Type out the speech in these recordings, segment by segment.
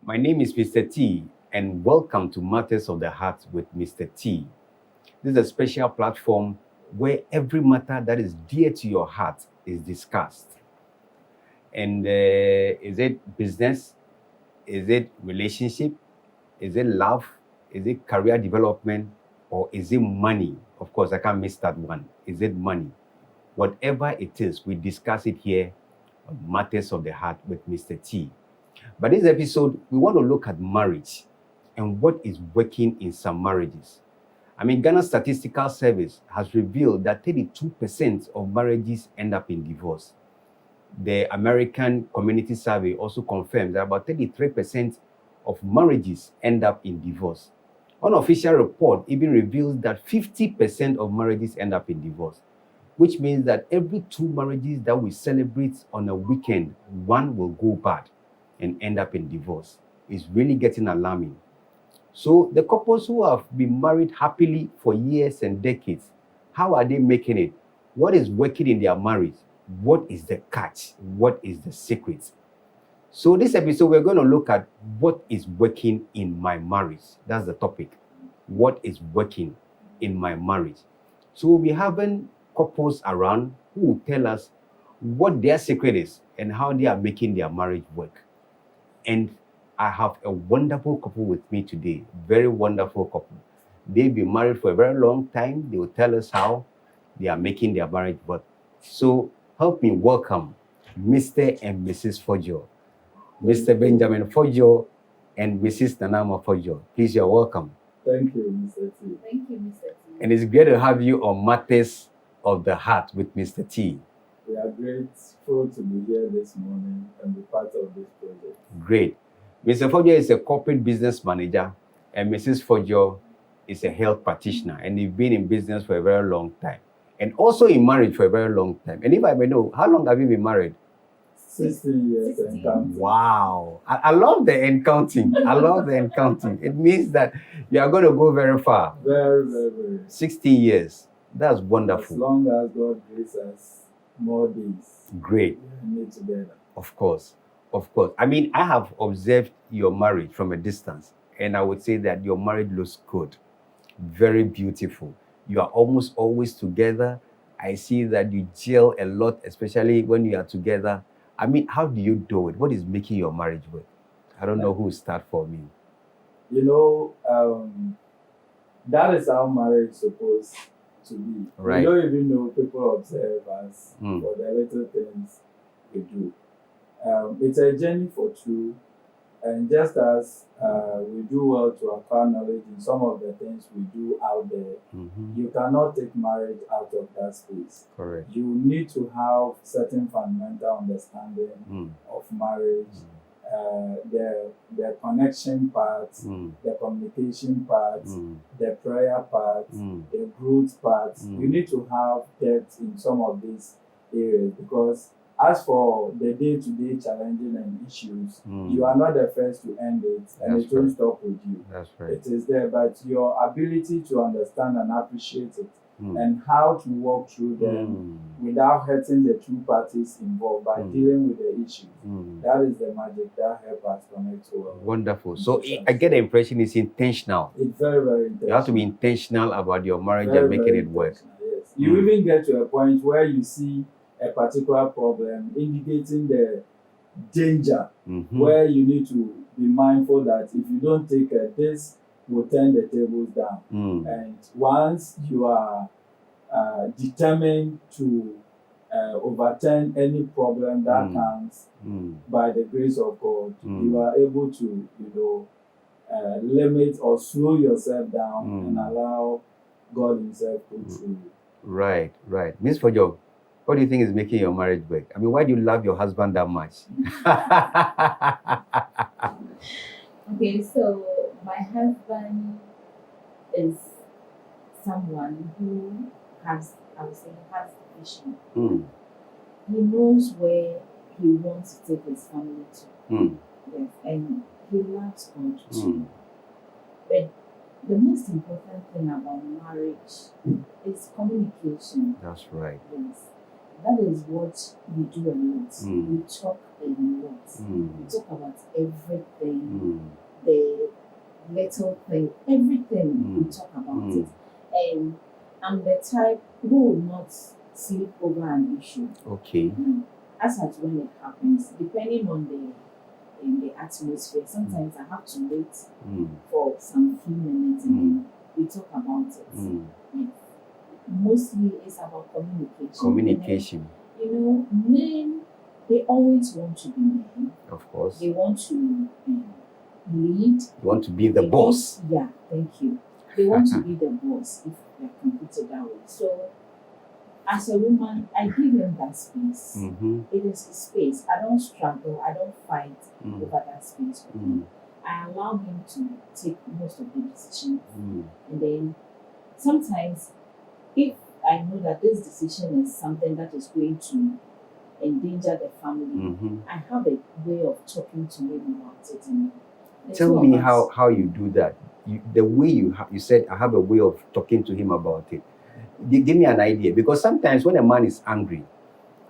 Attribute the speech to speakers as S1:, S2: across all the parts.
S1: My name is Mr. T, and welcome to Matters of the Heart with Mr. T. This is a special platform where every matter that is dear to your heart is discussed. And is it business? Is it relationship? Is it love? Is it career development? Or is it money? Of course, I can't miss that one. Is it money? Whatever it is, we discuss it here on Matters of the Heart with Mr. T. But this episode, we want to look at marriage and what is working in some marriages. Ghana Statistical Service has revealed that 32% of marriages end up in divorce. The American Community Survey also confirms that about 33% of marriages end up in divorce. Unofficial report even reveals that 50% of marriages end up in divorce, which means that every 2 marriages that we celebrate on a weekend, 1 will go bad and end up in divorce. It's really getting alarming. So the couples who have been married happily for years and decades, how are they making it? What is working in their marriage? What is the catch? What is the secret? So this episode, we're going to look at what is working in my marriage. That's the topic. What is working in my marriage? So we'll be having couples around who will tell us what their secret is and how they are making their marriage work. And I have a wonderful couple with me today, very wonderful couple. They've been married for a very long time. They will tell us how they are making their marriage work. So help me welcome Mr. and Mrs. Fojo, Mr. Benjamin Fojo and Mrs. Nanama Fojo. Please, you're welcome.
S2: Thank you, Mr. T.
S3: Thank you, Mr. T.
S1: And it's great to have you on Matters of the Heart with Mr. T.
S2: We are grateful to be here this morning and be part of this project.
S1: Great. Mr. Fojo is a corporate business manager, and Mrs. Fojo is a health practitioner, and they've been in business for a very long time, and also in marriage for a very long time. And if I may know, how long have you been married?
S2: 16 years and counting.
S1: Wow. I love the and counting. I love the and counting. It means that you are going to go very far.
S2: Very, very, very.
S1: 16 years. That's
S2: As
S1: wonderful.
S2: long as God gives us more days,
S1: Great.
S2: we need together.
S1: Of course. Of course. I have observed your marriage from a distance, and I would say that your marriage looks good. Very beautiful. You are almost always together. I see that you gel a lot, especially when you are together. How do you do it? What is making your marriage work? I don't know who will start for me.
S2: You know, that is how marriage is supposed to be.
S1: Right.
S2: We don't even know people observe us
S1: Mm.
S2: for the little things we do. It's a journey for two, and just as we do well to acquire knowledge in some of the things we do out there,
S1: Mm-hmm.
S2: you cannot take marriage out of that space.
S1: Correct.
S2: You need to have certain fundamental understanding
S1: Mm.
S2: of marriage, the connection part,
S1: Mm.
S2: the communication part,
S1: Mm.
S2: the prayer part,
S1: Mm.
S2: the growth part.
S1: Mm.
S2: You need to have depth in some of these areas, because as for the day-to-day challenges and issues,
S1: Mm.
S2: you are not the first to end it, and
S1: That's
S2: it won't
S1: right.
S2: stop with you.
S1: That's right.
S2: It is there, but your ability to understand and appreciate it,
S1: Mm.
S2: and how to walk through them
S1: Mm.
S2: without hurting the two parties involved by
S1: Mm.
S2: dealing with the issues.
S1: Mm.
S2: That is the magic that helps us connect well.
S1: Wonderful. So I get the impression it's intentional.
S2: It's very, very intentional.
S1: You have to be intentional about your marriage
S2: Very,
S1: and making
S2: very
S1: it work.
S2: intentional, yes. You even get to a point where you see a particular problem indicating the danger,
S1: Mhm.
S2: where you need to be mindful that if you don't take care, this will turn the tables down.
S1: Mm.
S2: And once you are determined to overturn any problem that
S1: Mm.
S2: comes
S1: Mm.
S2: by the grace of God,
S1: Mm.
S2: you are able to, limit or slow yourself down
S1: Mm.
S2: and allow God Himself to go through you.
S1: Right, right. Miss Fojo, what do you think is making your marriage work? Why do you love your husband that much?
S3: Okay, so my husband is someone who has, I would say, has vision.
S1: Mm.
S3: He knows where he wants to take his family to.
S1: Mm.
S3: Yes, and he loves God too.
S1: Mm.
S3: But the most important thing about marriage is communication.
S1: That's right.
S3: Yes, that is what we do a lot.
S1: Mm.
S3: We talk a lot. We talk about everything,
S1: Mm.
S3: the little thing, everything. We talk about
S1: Mm.
S3: it. And I'm the type who will not sleep over an issue.
S1: Okay.
S3: As at when it happens, depending on the atmosphere. Sometimes I have to wait
S1: Mm.
S3: for some few minutes and then we talk about it.
S1: Mm.
S3: Yes. Mostly it's about communication.
S1: Communication,
S3: You know, men, they always want to be men.
S1: of course.
S3: They want to lead.
S1: You want to be the
S3: They
S1: boss.
S3: want- yeah, thank you. They want to be the boss, if I can put it that way. So, as a woman, I give him that space.
S1: Mm-hmm.
S3: It is his space. I don't struggle. I don't fight
S1: Mm.
S3: over that space with him. I allow him to take most of the decisions.
S1: Mm.
S3: And then sometimes, if I know that this decision is something that is going to endanger the family,
S1: Mm-hmm.
S3: I have a way of talking to him about it. And the
S1: Tell
S3: two of
S1: me
S3: us-
S1: how you do that. The way you said, I have a way of talking to him about it. Give me an idea, because sometimes when a man is angry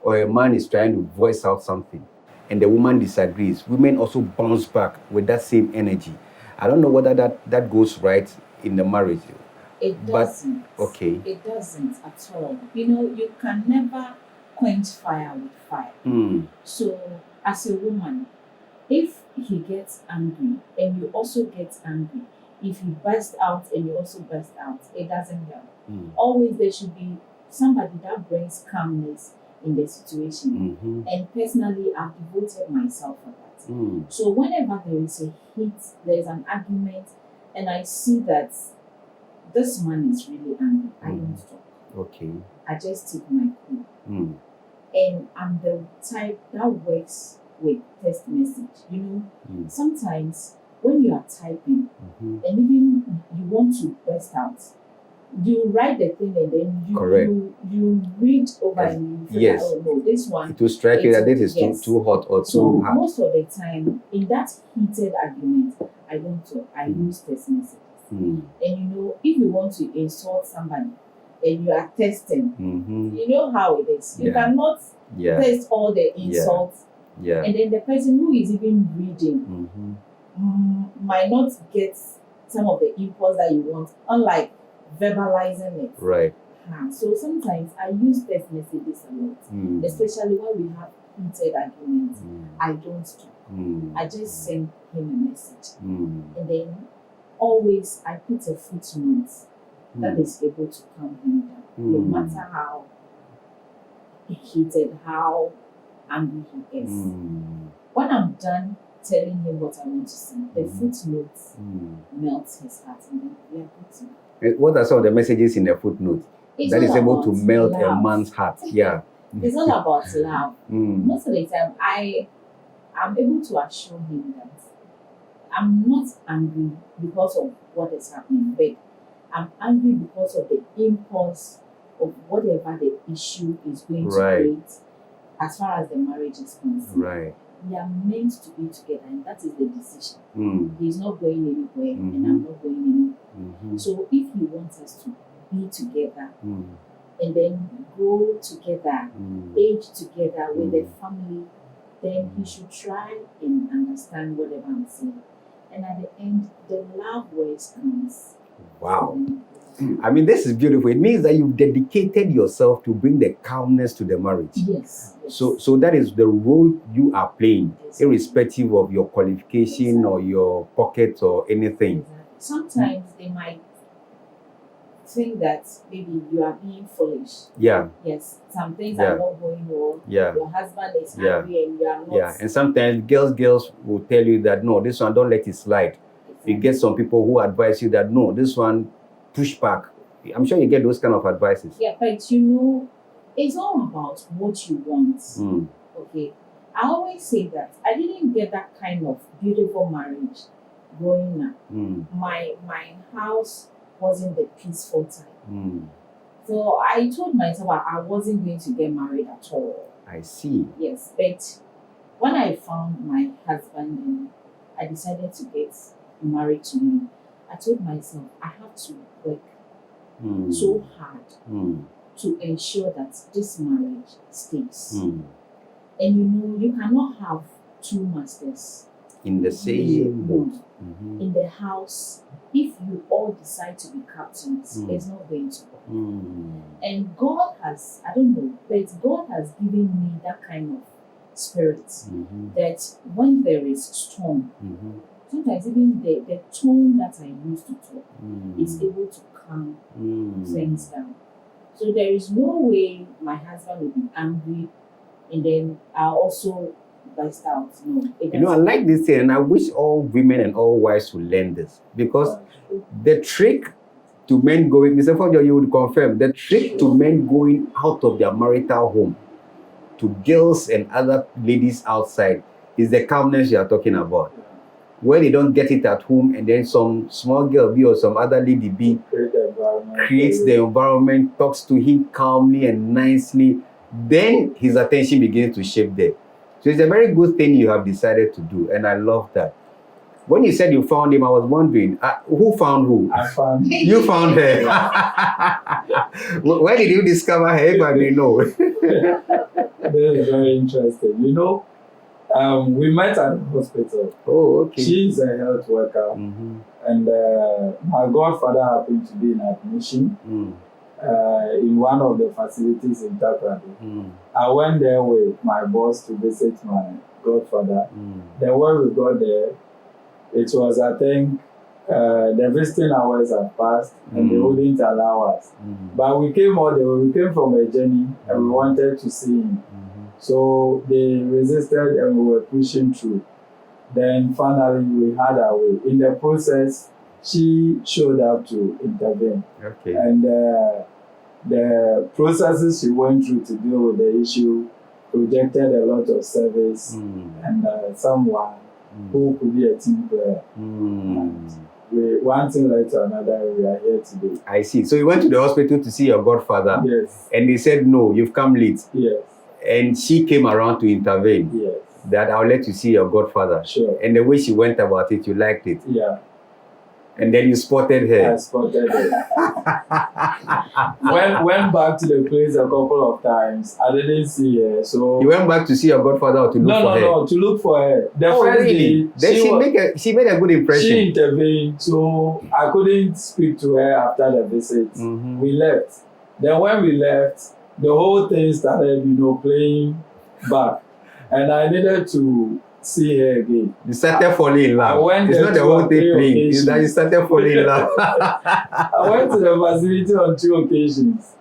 S1: or a man is trying to voice out something and the woman disagrees, women also bounce back with that same energy. I don't know whether that goes right in the marriage.
S3: It
S1: But-
S3: doesn't.
S1: Okay.
S3: It doesn't at all. You know, you can never quench fire with fire.
S1: Mm.
S3: So, as a woman, if he gets angry and you also get angry, if he bursts out and you also burst out, it doesn't help.
S1: Mm.
S3: Always there should be somebody that brings calmness in the situation.
S1: Mm-hmm.
S3: And personally, I've devoted myself for that.
S1: Mm.
S3: So whenever there is a heat, there is an argument, and I see that this man is really angry, I don't talk.
S1: Okay.
S3: I just take my cool.
S1: Mm.
S3: And I'm the type that works with text message. You know,
S1: Mm.
S3: sometimes when you are typing
S1: Mm-hmm.
S3: and even you want to burst out, you write the thing and then
S1: Correct.
S3: you read over
S1: Yes.
S3: and you feel
S1: Yes.
S3: like, oh no, this one.
S1: It will strike you that this is
S3: Yes.
S1: too hot or
S3: So
S1: too hard.
S3: most of the time in that heated argument, I don't talk. I use text messages.
S1: Mm.
S3: And you know, if you want to insult somebody and you are testing,
S1: Mm-hmm.
S3: you know how it is. You
S1: Yeah.
S3: cannot
S1: Yeah.
S3: test all the insults,
S1: Yeah.
S3: and then the person who is even reading
S1: Mm-hmm.
S3: might not get some of the impulse that you want, unlike verbalizing it.
S1: Right.
S3: So sometimes I use text messages a lot,
S1: Mm.
S3: especially when we have heated arguments.
S1: Mm.
S3: I don't talk.
S1: Mm.
S3: I just send him a message,
S1: Mm.
S3: and then always I put a footnote that
S1: Mm.
S3: is able to calm him down, no
S1: Mm.
S3: matter how heated, how angry he is.
S1: Mm.
S3: When I'm done telling him what I want to say, the
S1: Mm.
S3: footnote
S1: Mm.
S3: melts his heart, and then we are good to go.
S1: What are some of the messages in the footnote
S3: It's
S1: that is
S3: all
S1: able to
S3: about
S1: melt a
S3: love.
S1: man's heart? Yeah.
S3: It's all about love.
S1: Mm.
S3: Most of the time, I'm able to assure him that I'm not angry because of what is happening, but I'm angry because of the impulse of whatever the issue is going to
S1: Right.
S3: create as far as the marriage is concerned.
S1: Right.
S3: We are meant to be together, and that is the decision.
S1: Mm.
S3: He's not going anywhere,
S1: Mhm.
S3: and I'm not going anywhere.
S1: Mm-hmm.
S3: So if he wants us to be together
S1: Mm.
S3: and then grow together,
S1: Mm.
S3: age together with the
S1: Mm.
S3: family, then he should try and understand whatever I'm saying. And at the end, the love words comes.
S1: Wow. I mean, this is beautiful. It means that you've dedicated yourself to bring the calmness to the marriage.
S3: Yes. yes.
S1: So that is the role you are playing,
S3: Yes.
S1: irrespective of your qualification or your pocket or anything.
S3: Exactly. Sometimes they might think that maybe you are being foolish.
S1: Yeah,
S3: Yes, some things
S1: Yeah.
S3: are not going well.
S1: yeah,
S3: Your husband is
S1: Yeah.
S3: angry and you are not.
S1: yeah. And sometimes girls will tell you that no, this one don't let it slide. You get some people who advise you that no, this one push back. I'm sure you get those kind of advices.
S3: Yeah, but you know, it's all about what you want.
S1: Mm.
S3: Okay. I always say that I didn't get that kind of beautiful marriage growing up.
S1: Mm.
S3: My house wasn't the peaceful time.
S1: Mm.
S3: So I told myself I wasn't going to get married at all.
S1: I see.
S3: Yes. But when I found my husband and I decided to get married to him, I told myself I have to work
S1: Mm.
S3: so hard
S1: Mm.
S3: to ensure that this marriage stays.
S1: Mm.
S3: And you know, you cannot have two masters
S1: In the same boat.
S3: in the house. If you all decide to be captains,
S1: Mm.
S3: it's not going to work.
S1: Mm.
S3: And God has, I don't know, but God has given me that kind of spirit
S1: Mhm.
S3: that when there is storm,
S1: Mhm.
S3: sometimes even the tone that I use to talk
S1: Mm.
S3: is able to calm
S1: Mm.
S3: things down. So there is no way my husband will be angry and then I'll also burst out. No, it
S1: You know, I
S3: doesn't.
S1: like this thing, and I wish all women and all wives would learn this, because the trick to men going, Mr. Fojo, you would confirm, the trick to men going out of their marital home to girls and other ladies outside is the calmness you are talking about. Where they don't get it at home, and then some small girl B or some other lady B creates the environment, talks to him calmly and nicely, then his attention begins to shift there. So it's a very good thing you have decided to do, and I love that. When you said you found him, I was wondering, who found who?
S2: I found
S1: You found her. Where did you discover her, if I may know?
S2: That is very interesting. You know, we met at the hospital.
S1: Oh, okay.
S2: She's a health worker,
S1: Mhm.
S2: and my godfather happened to be in admission
S1: Mm.
S2: in one of the facilities in Takrady.
S1: Mm.
S2: I went there with my boss to visit my godfather.
S1: Mm.
S2: Then when we got there, it was, I think, the visiting hours had passed and they
S1: Mm.
S2: wouldn't allow us.
S1: Mm.
S2: But we came all the way, we came from a journey and we
S1: Mm.
S2: wanted to see him.
S1: Mhm.
S2: So they resisted and we were pushing through. Then finally we had our way. In the process, she showed up to intervene.
S1: Okay.
S2: And the processes she went through to deal with the issue projected a lot of service
S1: Mm.
S2: and someone who could be a team player.
S1: Mm.
S2: One thing led to another, we are here today.
S1: I see. So you went to the hospital to see your godfather,
S2: Yes,
S1: and they said, no, you've come late.
S2: yes,
S1: And she came around to intervene,
S2: yes,
S1: that I'll let you see your godfather.
S2: sure.
S1: And the way she went about it, you liked it.
S2: Yeah,
S1: And then you spotted
S2: I
S1: her.
S2: spotted it. Went back to the place a couple of times. I didn't see her, so
S1: You went back to see your godfather or to look for her?
S2: no, to look for her. The
S1: Oh,
S2: first
S1: really?
S2: day,
S1: Then she made a good impression.
S2: she intervened, so I couldn't speak to her after the visit.
S1: Mhm.
S2: We left. Then when we left, the whole thing started, playing back, and I needed to see her again.
S1: You started falling in
S2: I
S1: love.
S2: went
S1: It's
S2: there
S1: not the
S2: two
S1: whole
S2: or
S1: thing
S2: three
S1: playing. It's that you
S2: occasions.
S1: started falling in love.
S2: I went to the facility on 2 occasions.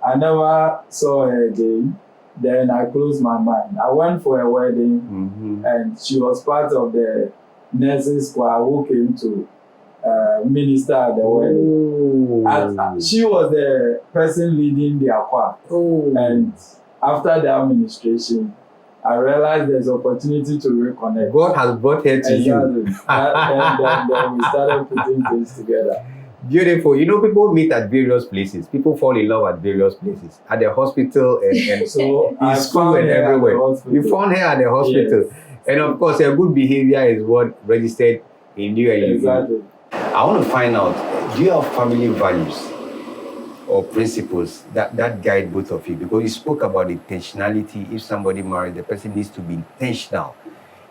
S2: I never saw her again. Then I closed my mind. I went for a wedding,
S1: Mhm.
S2: and she was part of the nurses choir who came to minister at the wedding. And she was the person leading their choir.
S1: Oh.
S2: And after the administration, I realized there's opportunity to reconnect.
S1: God has brought her to you.
S2: Exactly. Then we started putting things together.
S1: Beautiful. You know, people meet at various places. People fall in love at various places. At the hospital and
S2: So I
S1: in school
S2: found
S1: and
S2: her at the
S1: everywhere.
S2: hospital.
S1: You found her at the hospital.
S2: Yes.
S1: And of course, a good behavior is what registered in you. And you.
S2: Exactly.
S1: I want to find out, do you have family values or principles that guide both of you? Because you spoke about intentionality. If somebody married, the person needs to be intentional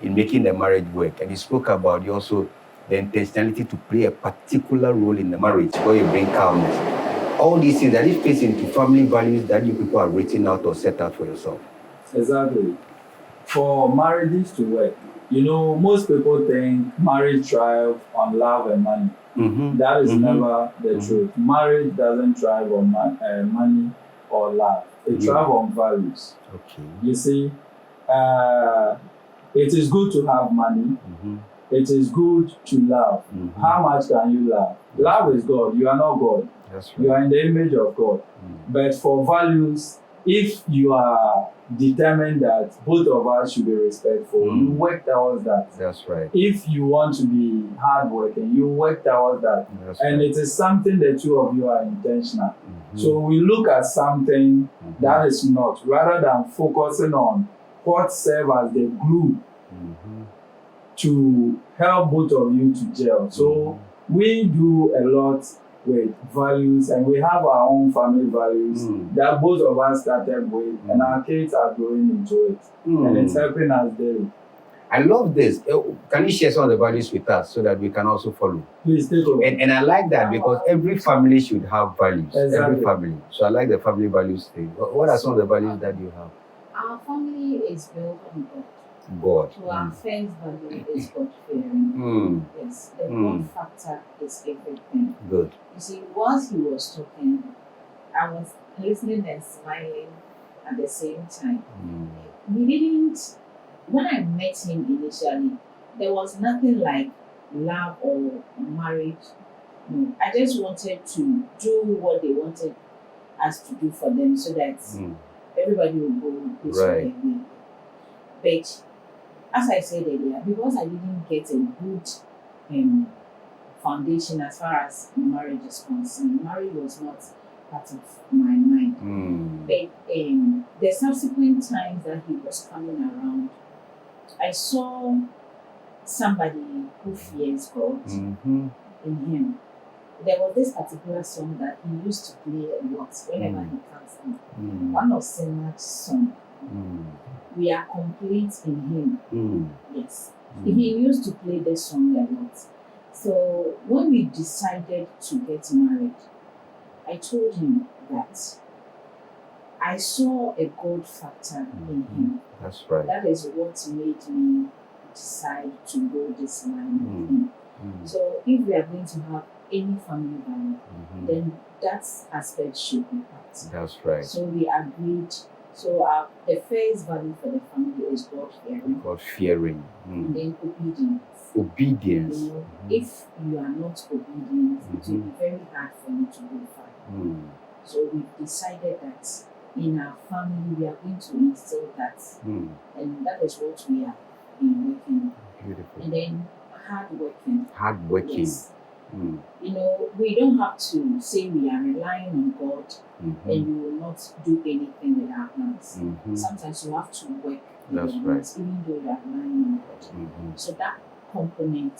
S1: in making the marriage work. And you spoke about also the intentionality to play a particular role in the marriage where you bring calmness. All these things, that it fits into family values that you people have written out or set out for yourself.
S2: Exactly. For marriages to work, most people think marriage thrives on love and money.
S1: Mm-hmm.
S2: That is
S1: Mhm.
S2: never the truth. Marriage doesn't thrive on money or love. It
S1: Mhm.
S2: thrives on values.
S1: Okay.
S2: You see, it is good to have money.
S1: Mm-hmm.
S2: It is good to love.
S1: Mhm.
S2: How much can you love? Love is God. You are not God.
S1: That's
S2: You
S1: right.
S2: are in the image of God. But for values, if you are determined that both of us should be respectful, you work towards that.
S1: That's right.
S2: If you want to be hardworking, you work towards that.
S1: That's
S2: And
S1: right.
S2: it is something the two of you are intentional.
S1: Mhm.
S2: So we look at something
S1: Mhm.
S2: that is not, rather than focusing on what serve as the glue
S1: Mhm.
S2: to help both of you to gel. So we do a lot with values, and we have our own family values that both of us started with, and our kids are growing into it, and it's helping us daily.
S1: I love this. Can you share some of the values with us so that we can also follow?
S2: Please take over.
S1: And I like that because every family should have values. Every
S2: Exactly.
S1: family. So I like the family values thing. What are some of the values that you have?
S3: Our family is built on God.
S1: God.
S3: So our first value is God fearing.
S1: Mm.
S3: Yes, the
S1: Mm.
S3: God factor is everything.
S1: Good.
S3: You see, whilst he was talking, I was listening and smiling at the same time.
S1: Mm.
S3: He didn't, when I met him initially, there was nothing like love or marriage. No, I just wanted to do what they wanted us to do for them so that
S1: Mm.
S3: everybody will go this
S1: Right.
S3: way. But as I said earlier, because I didn't get a good foundation as far as marriage is concerned, marriage was not part of my mind.
S1: Mm.
S3: But the subsequent times that he was coming around, I saw somebody who fears God
S1: Mhm.
S3: in him. There was this particular song that he used to play a lot whenever
S1: Mm.
S3: he comes in.
S1: Mm.
S3: One of Sinach's song,
S1: Mm.
S3: We Are Complete in Him.
S1: Mm.
S3: Yes.
S1: Mm.
S3: He used to play this song a lot. So when we decided to get married, I told him that I saw a God factor in him.
S1: That's right.
S3: That is what made me decide to go this line with him.
S1: Mm.
S3: So if we are going to have any family value,
S1: Mhm.
S3: then that aspect should be part.
S1: That's right.
S3: So we agreed. So the first value for the family is God fearing,
S1: God fearing.
S3: and
S1: Mm.
S3: then obedience.
S1: Obedience.
S3: You know,
S1: Mhm.
S3: if you are not obedient, it will
S1: Mhm.
S3: be very hard for you to go far.
S1: Mm.
S3: So we decided that in our family we are going to instill that,
S1: Mm.
S3: and that is what we are been working on.
S1: Beautiful.
S3: And then hard working.
S1: Hard working.
S3: Yes.
S1: Mm.
S3: You know, we don't have to say we are relying on God
S1: Mhm.
S3: and we will not do anything with our hands.
S1: Mhm.
S3: Sometimes you have to work with
S1: That's
S3: your
S1: right.
S3: hands, even though you are relying on God.
S1: Mhm.
S3: So that component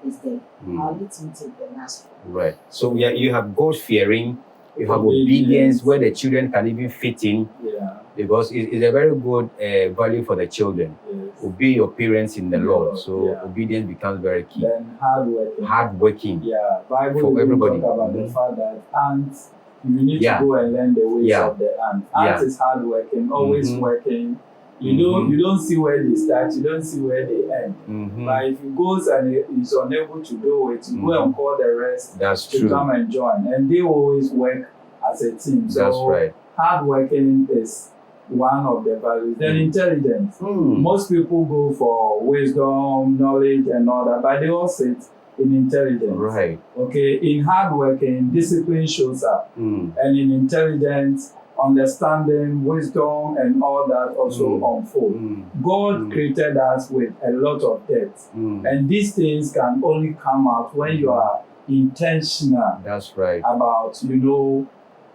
S3: is there.
S1: Mm.
S3: I'll let him take the last one.
S1: Right. So yeah, you have God fearing, you have
S2: Obedience.
S1: obedience where the children can even fit in
S2: Yeah.
S1: because it's a very good value for the children.
S2: Yes.
S1: Obey your parents in the Lord. So
S2: Yeah.
S1: obedience becomes very key.
S2: Then hard working.
S1: Hard working.
S2: Yeah, Bible
S1: For
S2: even
S1: everybody.
S2: talk about the
S1: Mhm.
S2: fact that ants, you need
S1: Yeah.
S2: to go and learn the ways
S1: Yeah.
S2: of the ant. Ant
S1: Yeah.
S2: is hard working, always
S1: Mhm.
S2: working. You
S1: Mhm.
S2: you don't see where they start, you don't see where they end.
S1: Mhm.
S2: But if he goes and he is unable to do it, you go and call the rest
S1: That's
S2: to
S1: true.
S2: come and join, and they always work as a team. So
S1: That's right.
S2: hard working is one of the values. Then intelligence.
S1: Mm.
S2: Most people go for wisdom, knowledge, and all that, but they all sit in intelligence.
S1: Right.
S2: Okay, in hard working, discipline shows up,
S1: Mm.
S2: and in intelligence, understanding, wisdom, and all that also unfold.
S1: Mm.
S2: God
S1: Mm.
S2: created us with a lot of depth,
S1: Mm.
S2: and these things can only come out when you are intentional
S1: That's right.
S2: about,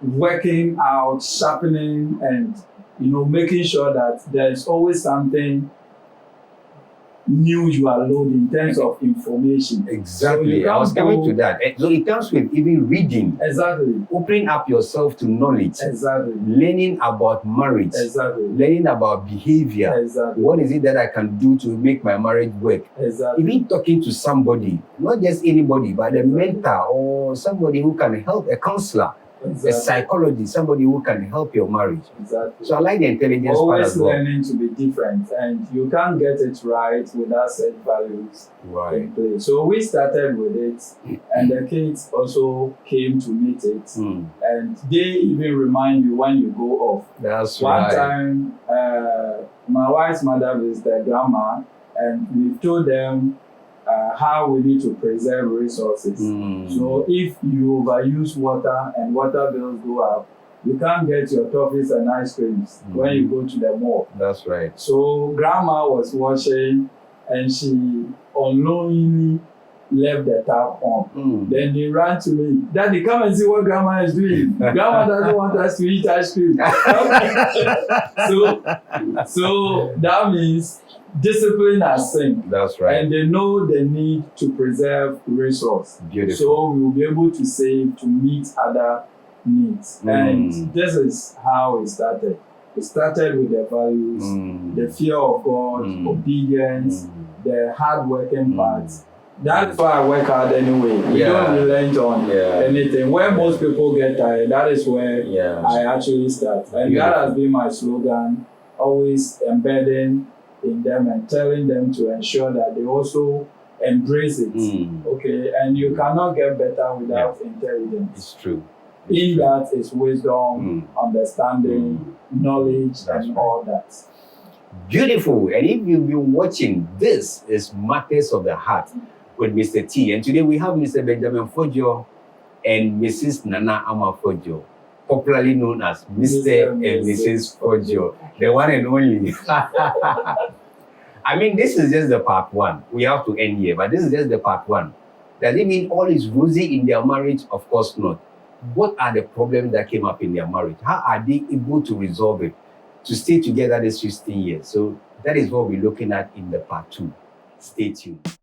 S2: working out, sharpening, and making sure that there's always something new you are loading in terms of information.
S1: Exactly.
S2: So
S1: I was coming to that. So it comes with even reading,
S2: Exactly.
S1: opening up yourself to knowledge,
S2: Exactly.
S1: learning about marriage,
S2: Exactly.
S1: learning about behavior.
S2: Exactly.
S1: What is it that I can do to make my marriage work?
S2: Exactly.
S1: Even talking to somebody, not just anybody, but a mentor or somebody who can help, a counselor, a
S2: Exactly.
S1: psychologist, somebody who can help your marriage.
S2: Exactly.
S1: So I like the intelligence part
S2: Always
S1: as well.
S2: learning to be different, and you can't get it right without set values
S1: Right.
S2: in place. So we started with it, and the kids also came to meet it,
S1: Mm.
S2: and they even remind you when you go off.
S1: That's
S2: One
S1: right.
S2: time, my wife's mother visited grandma, and we told them how we need to preserve resources.
S1: Mm.
S2: So if you overuse water and water bills go up, you can't get your toffees and ice creams when you go to the mall.
S1: That's right.
S2: So grandma was washing, and she unknowingly left the tap on.
S1: Mm.
S2: Then they ran to me, Daddy, come and see what grandma is doing. Grandma doesn't want us to eat ice cream. so that means discipline has synced,
S1: That's right.
S2: and they know the need to preserve resource.
S1: Beautiful.
S2: So we will be able to save to meet other needs. And this is how it started. It started with the values, the fear of God, obedience, the hard-working parts. That's why I work hard anyway. We don't relent on anything. When most people get tired, that is where I actually start. And that has been my slogan, always embedding in them and telling them to ensure that they also embrace it. Okay, and you cannot get better without intelligence.
S1: It's true.
S2: In that is wisdom, understanding, knowledge, and all that.
S1: Beautiful. And if you've been watching, this is Matters of the Heart with Mr. T. And today we have Mr. Benjamin Fojo and Mrs. Nana Ama Fojo, popularly known as Mr. and Mrs. Fojo, the one and only. I mean, this is just the part one. We have to end here, but this is just the part one. Does it mean all is rosy in their marriage? Of course not. What are the problems that came up in their marriage? How are they able to resolve it, to stay together this 15 years? So that is what we're looking at in the part two. Stay tuned.